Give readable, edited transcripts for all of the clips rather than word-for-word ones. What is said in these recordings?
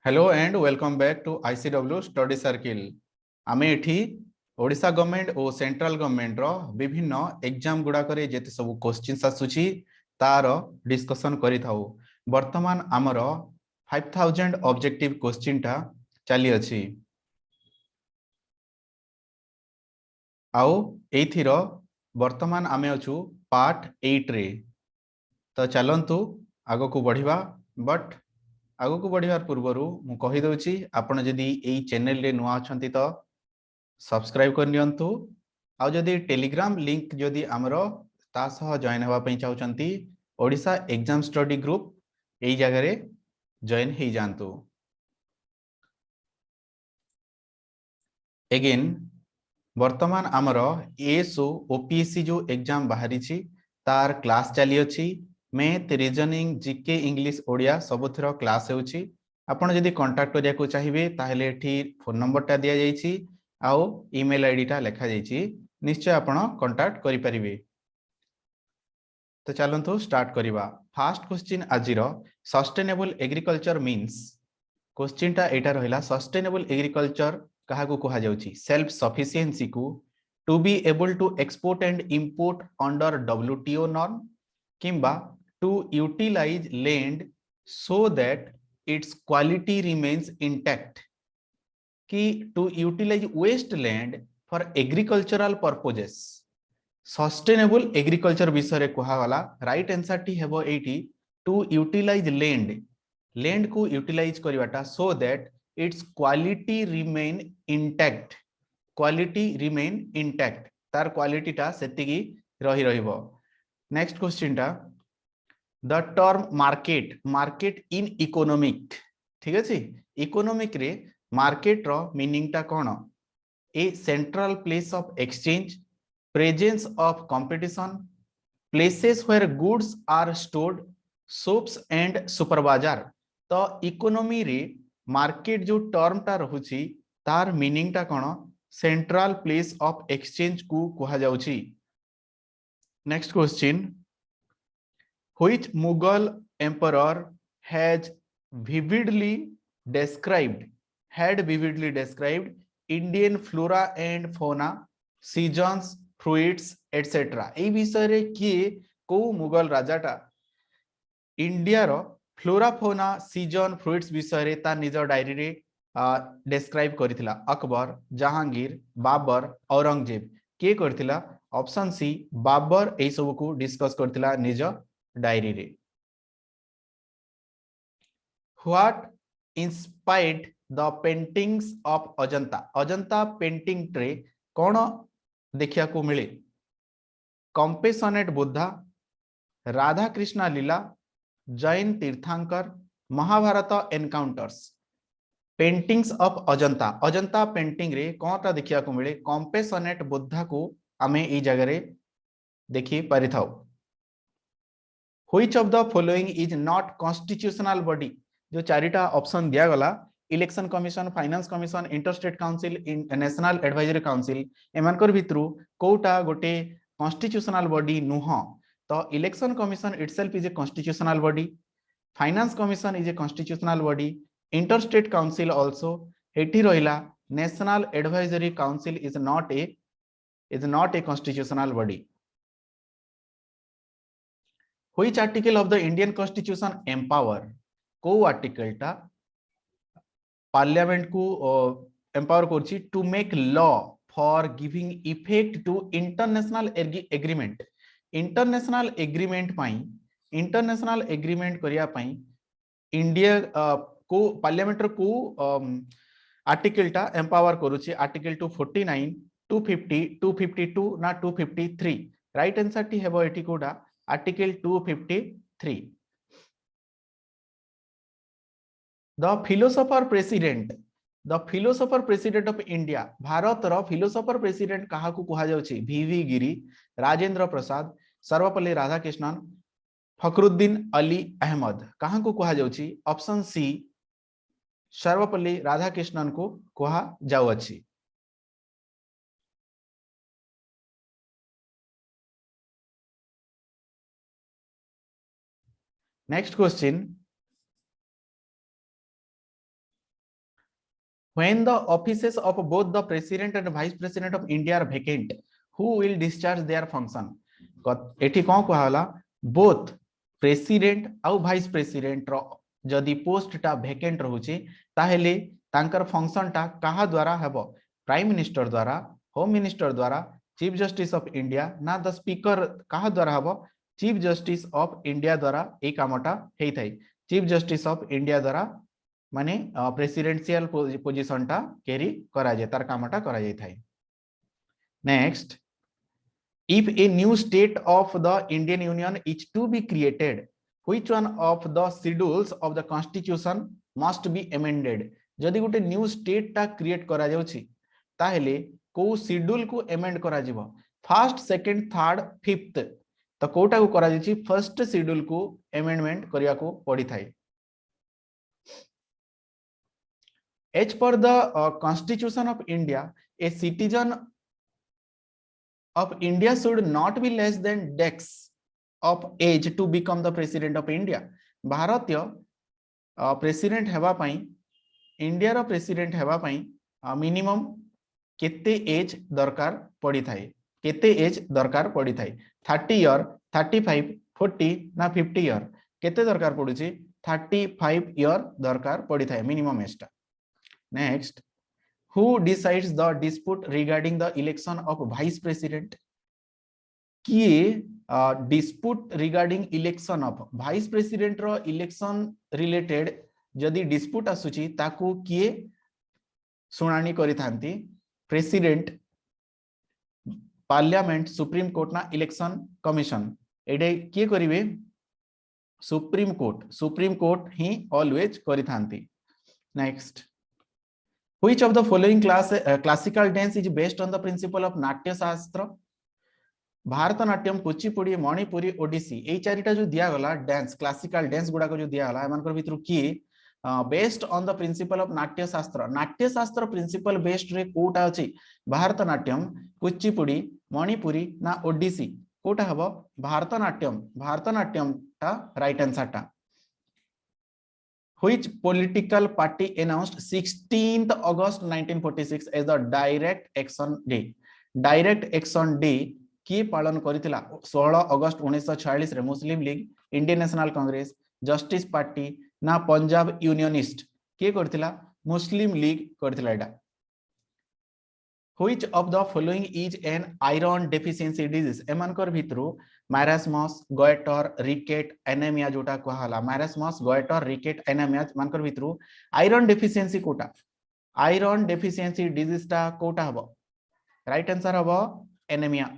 Hello and welcome back to ICW study circle. आमे एठी Odisha government और सेंट्रल गवर्नमेंट रो विभिन्न एग्जाम गुडा करे जेते सब क्वेश्चंस आसुची तार डिस्कशन करि थाउ। वर्तमान आमर 5000 ऑब्जेक्टिव क्वेश्चन टा चली अछि आउ एथिरो वर्तमान आमे अछु पार्ट 8 रे। तो चलंतु आगो को बढ़िबा बट आगो को बढ़िबार पूर्वरु मु कहि दउची आपण जदी एई चैनल रे नुआ अछंती तो सब्सक्राइब कर नियंतु। आ जदी टेलीग्राम लिंक जदी हमरो ता सह जॉइन हवा पई चाहउचंती ओडिशा एग्जाम स्टडी ग्रुप एई जगह रे जॉइन हे जानतु। अगेन वर्तमान आमर एएसओ ओपीएससी जो एग्जाम बाहरी छी तार क्लास चली अछि। Math reasoning GK English Odia सबुथरो क्लास होउची। आपण जदी कांटेक्ट करिया को चाहिबे ताहेले एठी फोन नंबर टा दिया जाईची आउ ईमेल आईडी टा लिखा जाईची, निश्चय आपण कांटेक्ट करि परिबे। तो चलंतु स्टार्ट करिबा। फर्स्ट क्वेश्चन आजिरो सस्टेनेबल एग्रीकल्चर मीन्स। क्वेश्चन टा एटा रहिला सस्टेनेबल एग्रीकल्चर कहा को कहा जाउची सेल्फ सफिशिएंसी को to be able to export and import under WTO norm किंबा to utilise land so that its quality remains intact कि to utilise waste land for agricultural purposes. Sustainable agriculture विषय रे कहा वाला राइट आंसर टी हेबो एटी टू यूटिलाइज लैंड को utilise Karwata so that its quality remain intact. Quality remain intact तार क्वालिटी टा सेतिकी रही रहिबो। नेक्स्ट क्वेश्चन टा the term market in economic. ठीक अछि इकोनॉमिक रे मार्केट रो मीनिंग टा कोन? A central place of exchange, presence of competition, places where goods are stored, shops and super bazaar. तो इकोनॉमी रे मार्केट जो टर्म टा रहुची तार मीनिंग टा कोन? सेंट्रल प्लेस ऑफ एक्सचेंज को कहा जाउची। Next question which Mughal emperor has vividly described Indian flora and fauna, seasons, fruits etc. ए विषय रे किए को मुगल राजाटा इंडिया रो फ्लोरा फोना सीजन फ्रुट्स विषय रे ता निज डायरी रे डिस्क्राइब करथिला? अकबर, जहांगीर, बाबर, औरंगजेब। के करथिला? ऑप्शन सी बाबर ए सब को डिस्कस करथिला निज डायरी रे। What inspired the paintings of Ajanta. Ajanta painting ट्रे कौन देखिया को मिले? Compassionate Buddha, Radha Krishna leela, Jain Tirthankar, Mahabharata encounters. Paintings of Ajanta Ajanta painting रे कौन ता देखिया को मिले? कंपेसनेट बुद्धा को आमे ई जगह रे देखि परिथाउ। Which of the following is not constitutional body? जो चारिटा ऑप्शन दिया गला election commission, finance commission, interstate council, national advisory council, एमानकर भितरु कोटा गोटे कॉन्स्टिट्यूशनल बॉडी नुह। तो election commission itself is a constitutional body, finance commission is a constitutional body, interstate council also. एठी रहिला national advisory council is not a constitutional body. Which article of the Indian Constitution empower? को article टा parliament को empower करछि to make law for giving effect to international agreement. International agreement करिया पई India को parliament को article टा empower करूछि। Article 249, 250, 252 ना 253। राइट आंसर टी हेबो एठी कोडा article 253। The philosopher president of India. Bharat रो फिलोसोफर प्रेसिडेंट कहा को कहा जाउछि? वीवी गिरी, राजेंद्र प्रसाद, सर्वपल्ली राधाकृष्णन, फखरुद्दीन अली अहमद। कहा को कहा जाउछि? ऑप्शन सी सर्वपल्ली राधाकृष्णन को कहा जाउछि। Next question when the offices of both the president and vice president of India are vacant, who will discharge their function? एठी कौन कहला both president आउ vice president रो जदि पोस्ट टा vacant रहउची ताहेले तांकर फंक्शन टा कहा द्वारा हेबो? प्राइम मिनिस्टर द्वारा, होम मिनिस्टर द्वारा, चीफ जस्टिस ऑफ इंडिया ना द स्पीकर कहा द्वारा हेबो? चीफ जस्टिस ऑफ इंडिया द्वारा ए कामटा हेई थाई। चीफ जस्टिस ऑफ इंडिया द्वारा माने प्रेसिडेंशियल पोजीशन टा कैरी करा जाय तार कामटा करा जाय थाई। Next, if a new state of the Indian Union is to be created, which one of the schedules of the constitution must be amended? जदि गोटे न्यू स्टेट टा क्रिएट करा जाउची ताहेले को शेड्यूल को अमेंड करा जिवो? फर्स्ट, सेकंड, थर्ड, फिफ्थ, तो कोटा को करा जाउची फर्स्ट शेड्यूल को अमेंडमेंट करिया को पड़ी Thai. As per the Constitution of India, a citizen of India should not be less than dex of age to become the president of India. भारतीय president हेबा पई, इंडिया रो प्रेसिडेंट हेबा पई minimum केते एज दरकार पड़ी थाई? केते as दरकार पड़ी थाई? 30 ईयर, 35, 40 ना 50 ईयर? केते दरकार पड़ुची? 35 ईयर दरकार पड़ी थाई मिनिमम एज टा। Next, who decides the dispute regarding the election of vice president? किए dispute regarding election of vice president रो election related जदि dispute आसुची ताकू किए सुनानी करि थांती? प्रेसिडेंट, पार्लियामेंट, सुप्रीम कोर्ट ना इलेक्शन कमिशन? एडे किए करिवे? Supreme court. सुप्रीम कोर्ट ही ऑलवेज करि थांती। Next, which of the following classical dance is based on the principle of नाट्य शास्त्र? भारतनाट्यम, कुचिपुड़ी, मणिपुरी, ओडिसी, ए चारिटा जो दिया गला डांस, क्लासिकल डांस गुडा को जो दिया गला एमानकर भितरु की based on the principle of नाट्य शास्त्र? नाट्य शास्त्र प्रिंसिपल बेस्ड रे कोटा अछि? भारतनाट्यम, कुचिपुड़ी, मणिपुरी ना ओडिसी? कोटा हबो? भारतनाट्यम। भारतनाट्यम टा राइट आंसर टा। Which political party announced 16th August 1946 as the Direct Action Day? Direct Action Day की पालन करितिला 16 अगस्त 1946 रे? मुस्लिम लीग, इंडियन नेशनल कांग्रेस, जस्टिस पार्टी ना पंजाब यूनियनिस्ट? के करतिला? मुस्लिम लीग करतिला एडा। Which of the following is an iron deficiency disease? एमानकर भितरु मारास्मस, गोइटर, रिकेट, एनीमिया जोटा कहला, मारास्मस, गोइटर, रिकेट, एनीमिया मानकर भितरु आयरन डेफिशिएंसी कोटा? आयरन डेफिशिएंसी डिजीज टा कोटा हबो? राइट आंसर हबो anaemia.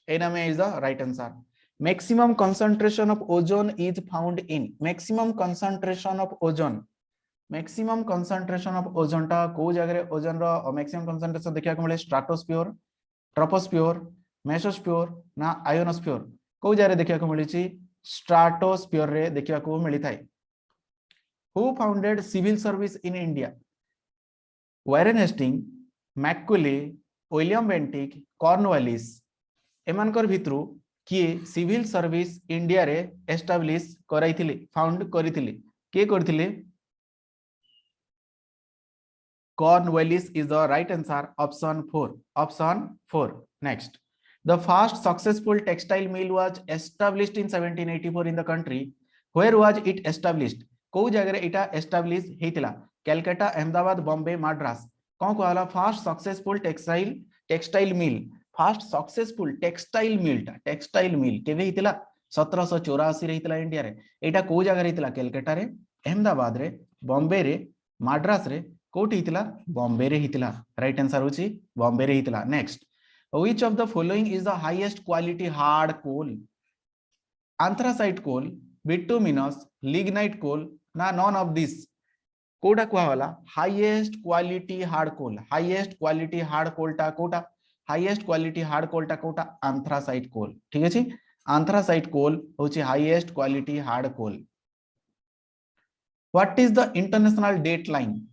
Anaemia is the right answer. Maximum concentration of ozone is found in? Maximum concentration of ozone, maximum concentration of ozone टा को जगह ओजोन रो मैक्सिमम कंसंट्रेशन देखिया को मिले? स्ट्राटोस्फियर, ट्रोपोस्फियर, मेसोस्फियर ना आयोनोस्फियर? को जगह देखिया को मिली? स्ट्राटोस्फियर रे देखिया को मिली थाई। Who founded civil service in India? Warren Hastings, Macaulay, William Bentinck, Cornwallis? एमानकर भितरु किए सिविल सर्विस इंडिया रे एस्टैब्लिश कराइथिले, फाउंड करिथिले? के करथिले? Cornwallis is the right answer. Option 4. Option 4. Next, the first successful textile mill was established in 1784 in the country. Where was it established? को जगह इटा एस्टैब्लिश हेतिला? कलकत्ता, अहमदाबाद, बॉम्बे, मद्रास? कौन कहला first successful textile mill? First successful textile mill टा, textile mill केबे हेतिला? 1784 रे हेतिला India रे। एटा को जगह हेतिला? कलकत्ता रे, अहमदाबाद रे, बॉम्बे रे, मद्रास रे? कोठी हितला? बॉम्बे रे हितला। राइट आंसर होची बॉम्बे रे हितला। Next, which of the following is the highest quality hard coal? Anthracite coal, bituminous, lignite coal ना नॉन ऑफ दिस? कोटा कहला highest quality hard coal? Highest quality hard कोलटा कोटा? हाईएस्ट क्वालिटी हार्ड कोलटा कोटा? Anthracite coal. ठीक अछि, anthracite coal होची highest quality hard coal. What is the international date line?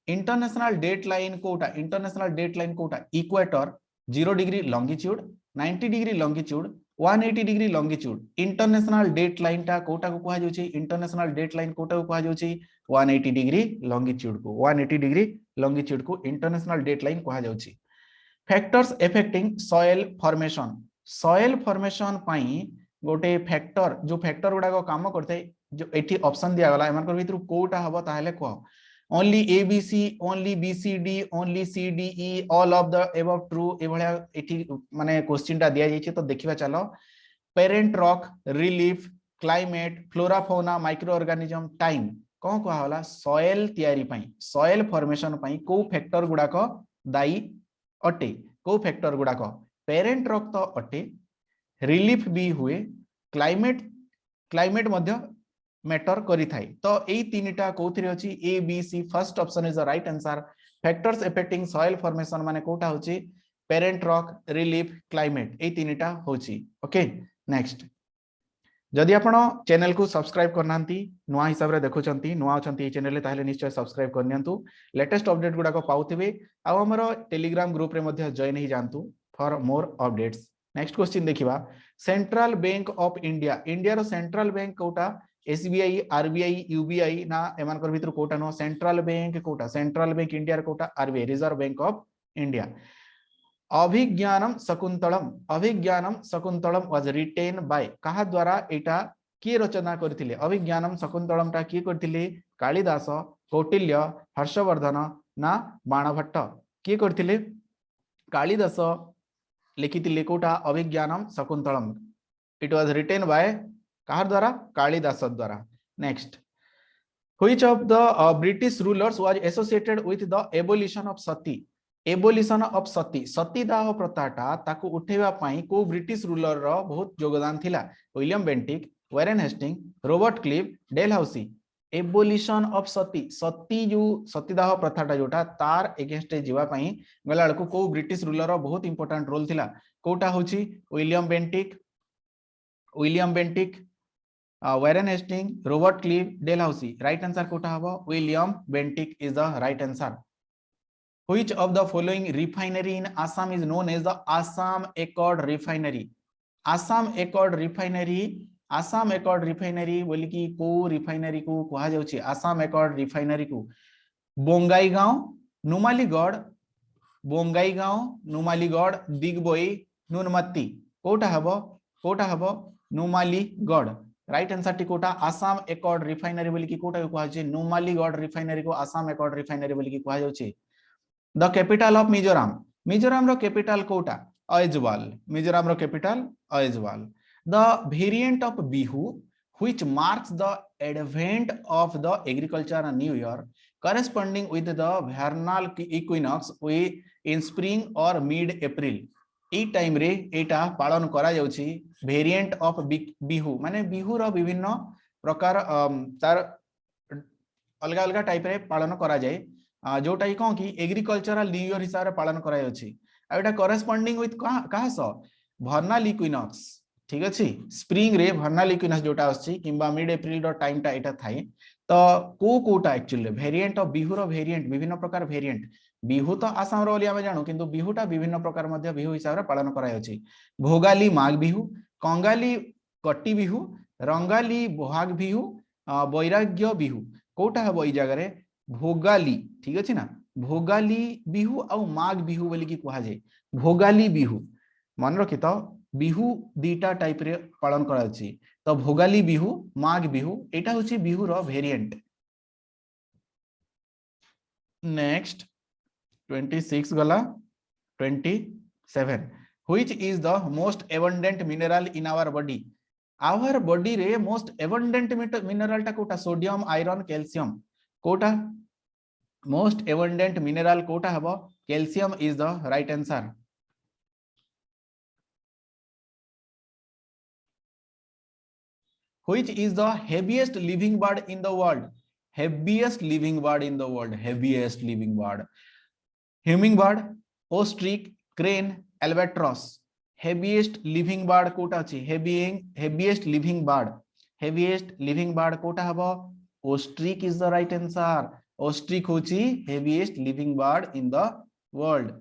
International date line कोटा? इंटरनेशनल डेट लाइन कोटा? Equator, 0 degree longitude, 90 degree longitude, 180 degree longitude? International date line टा कोटा को कहा जाउची? इंटरनेशनल डेट लाइन कोटा को कहा जाउची? 180 डिग्री लॉन्गिट्यूड को, 180 डिग्री लंगिट्यूड को इंटरनेशनल डेट लाइन कहा जाउछि। फैक्टर्स एफेक्टिंग सॉइल फॉर्मेशन पाई गोटे फैक्टर जो फैक्टर गुडा को काम करते जो एठी ऑप्शन दिया गला एमान भितर कोटा हबो ताहले कह only A B C only B C D only C D E all of the above true ए भलिया एठी माने क्वेश्चन टा दिया जाइछि। तो देखिबा चलो parent rock relief climate flora fauna micro organism time कौन कहा होला सॉइल तैयारी पई सॉइल फॉर्मेशन पई को फैक्टर गुडा को दायी अटे को फैक्टर गुडा को पेरेंट रॉक तो अटे रिलीफ भी हुए क्लाइमेट मध्य मैटर करी थाई। तो एई तीनटा कोथिरे अछि A B C first option is the right answer. Factors affecting soil formation माने कोटा होछि पेरेंट रॉक रिलीफ क्लाइमेट एई तीनटा होछि। ओके नेक्स्ट जदि आपण चैनल को सब्सक्राइब करनांती नुआ हिसाब रे देखुचंती नुआ अछंती चैनल ताहले निश्चय सब्सक्राइब करनियंतु लेटेस्ट अपडेट गुडा को पाउथिबे आ हमरो टेलीग्राम ग्रुप रे मध्ये जॉइन ही जानतु for more updates. Next question देखिबा central bank of India India रो सेंट्रल बैंक कोटा एसबीआई आरबीआई यूबीआई ना एमानकर भितर कोटा नो सेंट्रल बैंक कोटा सेंट्रल बैंक इंडिया रो कोटा RBI Reserve Bank of India. Abhijnanam Shakuntalam was written by कहा द्वारा एटा किए रचना करथिले अभिज्ञानम शकुंतलम टा किए करथिले कालिदास कौटिल्य हर्षवर्धन ना बाणभट्ट किए करथिले कालिदास लिखिथिले कोटा Abhijnanam Shakuntalam it was written by कहा द्वारा कालिदास द्वारा। Next which of the British rulers was associated with the abolition of sati सतीदाह प्रथाटा ताकू उठेबा पई को ब्रिटिश रूलर रो बहुत योगदान थिला William Bentinck Warren Hastings Robert Clive Dalhousie. Abolition of sati जो सतीदाह प्रथाटा जोटा तार एगेंस्ट जीवा पई गला को ब्रिटिश रूलर रो बहुत इंपोर्टेंट रोल थिला कोटा होची William Bentinck Warren Hastings Robert Clive Dalhousie. Right answer कोटा हबो William Bentinck is the right answer. Which of the following refinery in Assam is known as the Assam Accord Refinery? Assam Accord Refinery बोली कि को refinery को कहा जाउछि Assam Accord Refinery को बोंगाईगांव दिगबोई नुनमत्ती कोटा हबो नुमालीगढ़। राइट आंसर टी कोटा Assam Accord Refinery बोली कि कोटा को कहा जाउछि नुमालीगढ़ रिफाइनरी को Assam Accord Refinery बोली कि कहा जाउछि। The capital of Mizoram ro capital कोटा Aizawl Mizoram ro capital Aizawl। The variant of Bihu which marks the advent of the agricultural new year corresponding with the vernal equinox in spring or mid April A time रे एटा पालन करा जाउछि variant of Bihu माने बिहू रो विभिन्न प्रकार तार अलग अलग type रे पालन करा जाय जोटा कौन कि एग्रीकल्चरल न्यू ईयर हिसाब से पालन करा करस्पॉन्डिंग विथ कहा सो भर्नाल इक्विनॉक्स ठीक अच्छे स्प्रिंग रे भर्नाल इक्विनॉक्स जोटा आछि किंबा मिड अप्रैल रो टाइम टा एटा थाए तो कोटा एक्चुअली वेरिएंट ऑफ बिहू रो वेरिएंट विभिन्न प्रकार वेरिएंट बिहू तो आसाम रो बोली आमे जानु किंतु बिहूटा विभिन्न प्रकार मध्य बिहू हिसाब से पालन करायछि भोगाली माघ बिहू कंगाली कट्टी बिहू रंगाली बोहाग बिहू बैराग्य बिहू कोटा हबो ई जगह रे भोगाली ठीक अच्छे ना भोगाली बिहू आ माघ बिहू बोली कि कहा जाए भोगाली बिहू मन रखी तो बिहू दीटा टाइप रे पालन करा तो भोगाली बिहू माघ बिहू एटा होची बिहू रो वेरिएंट। नेक्स्ट 26 गला 27 which is the most abundant mineral in our body रे मोस्ट एबंडेंट मिनरल टा कोटा सोडियम आयरन कैल्शियम कोटा मोस्ट एबंडेंट मिनरल कोटा हबो calcium is the right answer. Which is the heaviest living bird in the world? Heaviest living bird in the world. Heaviest living bird. Hummingbird, ostrich, crane, albatross. Heaviest living bird कोटा अछि heaviest living bird. Heaviest living bird Kota हबो ostrich is the right answer. Ostrich होछि heaviest living bird in the world.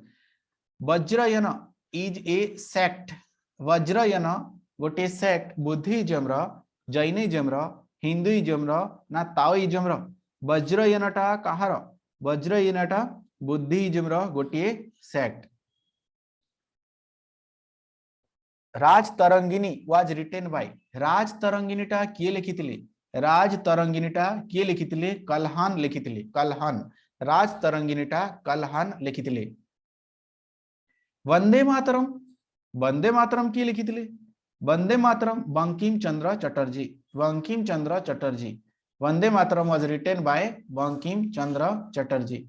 Vajrayana is a sect. Vajrayana गोटे sect Buddhism रा Jainism रा Hinduism रा ना Taoism रा वज्रयनटा कहार वज्रयनटा बुद्धिज्म रो गोटे sect. Raj Tarangini was written by Raj तरंगिनीटा किए लिखिथिले राज तरंगिनीटा किए लिखिथिले कल्हान लिखिथिले कल्हान राज तरंगिनीटा कल्हान लिखिथिले। वंदे मातरम किए लिखिथिले Vande Mataram Bankim Chandra Chatterjee Vande Mataram was written by Bankim Chandra Chatterjee.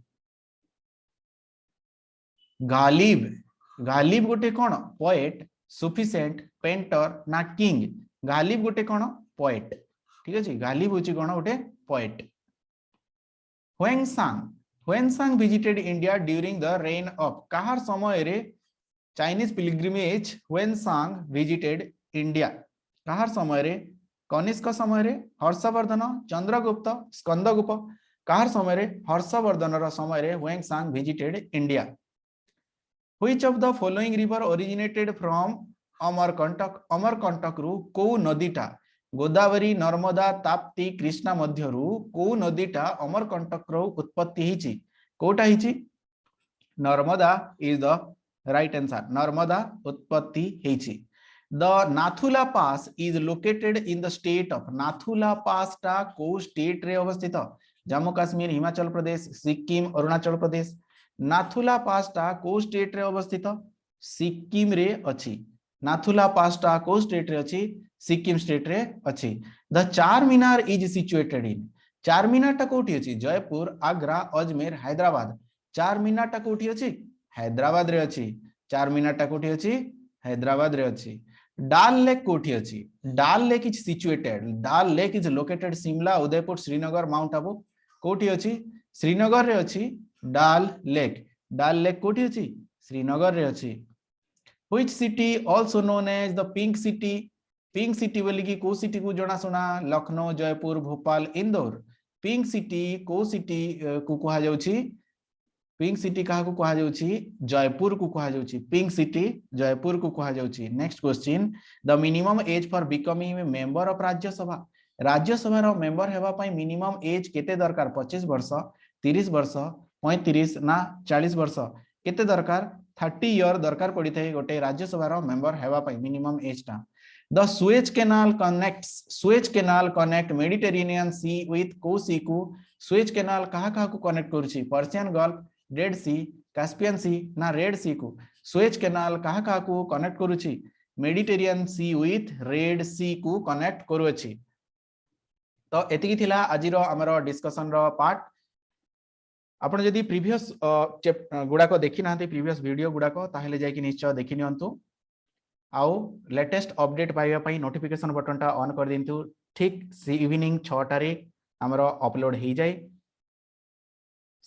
Ghalib गोटे कौन पोएट सुफिसिएंट पेंटर ना किंग गालिब गोटे कौन पोएट ठीक अछि गालिब होची कौन गोटे poet. Hiuen Tsang visited India during the reign of कहार समय रे Chinese pilgrimage Hiuen Tsang visited India कहार समय रे कनिष्क समय रे हर्षवर्धन चंद्रगुप्त स्कंदगुप्त कहार समय रे हर्षवर्धन रो समय रे Hiuen Tsang visited India. Which of the following river originated from Amarkantak रु को नदीटा गोदावरी नर्मदा ताप्ती कृष्णा मध्यरु को नदीटा अमरकंटक रो उत्पत्ति हिची कोटा हिची Narmada is the right answer Narmada उत्पत्ति हिची। The Nathula Pass is located in the state of Nathula Pass टा को स्टेट रे अवस्थित जम्मू काश्मीर हिमाचल प्रदेश सिक्किम अरुणाचल प्रदेश। नाथुला पास टा को स्टेट रे अवस्थित सिक्किम रे अछि नाथुला पास टा को स्टेट रे अछि सिक्किम स्टेट रे अछि। द चार मीनार इज सिचुएटेड इन चार मीनार टा कोठी अछि जयपुर आग्रा अजमेर हैदराबाद चार मीनार टा कोठी अछि हैदराबाद रे अछि चार मीनार टा कोठी अछि हैदराबाद रे अछि। डाल लेक कोठी अछि डाल लेक इज सिचुएटेड डाल lake is located Shimla Udaipur Srinagar mount Abu कोठी अछि श्रीनगर रे अछि डाल लेक कोठी अछि श्रीनगर रे अछि। Which city also known as the pink city बोली कि को सिटी को जଣା सुना लखनऊ जयपुर भोपाल इंदौर पिंक सिटी को सिटी को कहा जाउछि पिंक सिटी कहा को कहा जाउछि जयपुर को कहा जाउछि पिंक सिटी जयपुर को कहा जाउछि। Next question the minimum age for becoming member of Rajya Sabha रो मेंबर हेबा पई मिनिमम एज केते दरकार 25 वर्ष 30 वर्ष 35 ना 40 वर्ष केते दरकार 30 ईयर दरकार पड़ी थे गोटे राज्यसभा रो मेंबर हेबा पई मिनिमम एज टा। The Suez Canal connect Mediterranean Sea with को सी को सुएज कैनाल कहा को कनेक्ट करूची Persian Gulf Red Sea Caspian Sea ना रेड सी को सुएज कैनाल कहा को कनेक्ट करूची मेडिटेरियन सी विथ रेड सी को कनेक्ट करूची। तो एतिकी थिला आजिर हमर डिस्कशन रो पार्ट आपण जदि प्रीवियस गुडा को देखि नाते प्रीवियस वीडियो गुडा को ताहेले जाय कि निश्चय देखि नियंतु आउ लेटेस्ट अपडेट पाइबा पई नोटिफिकेशन बटन टा ऑन कर दिंतु ठीक इवनिंग 6 टारे हमरो अपलोड हे जाय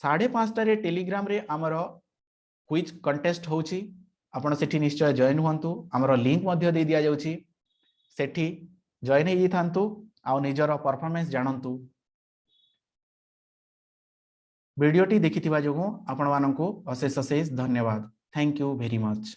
5:30 टारे टेलीग्राम रे हमरो क्विज कंटेस्ट होची आपण सेठी निश्चय जॉइन हुंतु हमरो लिंक मध्ये दे दिया जाउची सेठी जॉइन हे थांतु आउ निजरो परफॉर्मेंस जानंतु। वीडियोटी देखिथिबा जोगु आपण माननकु अशेष धन्यवाद। Thank you very much.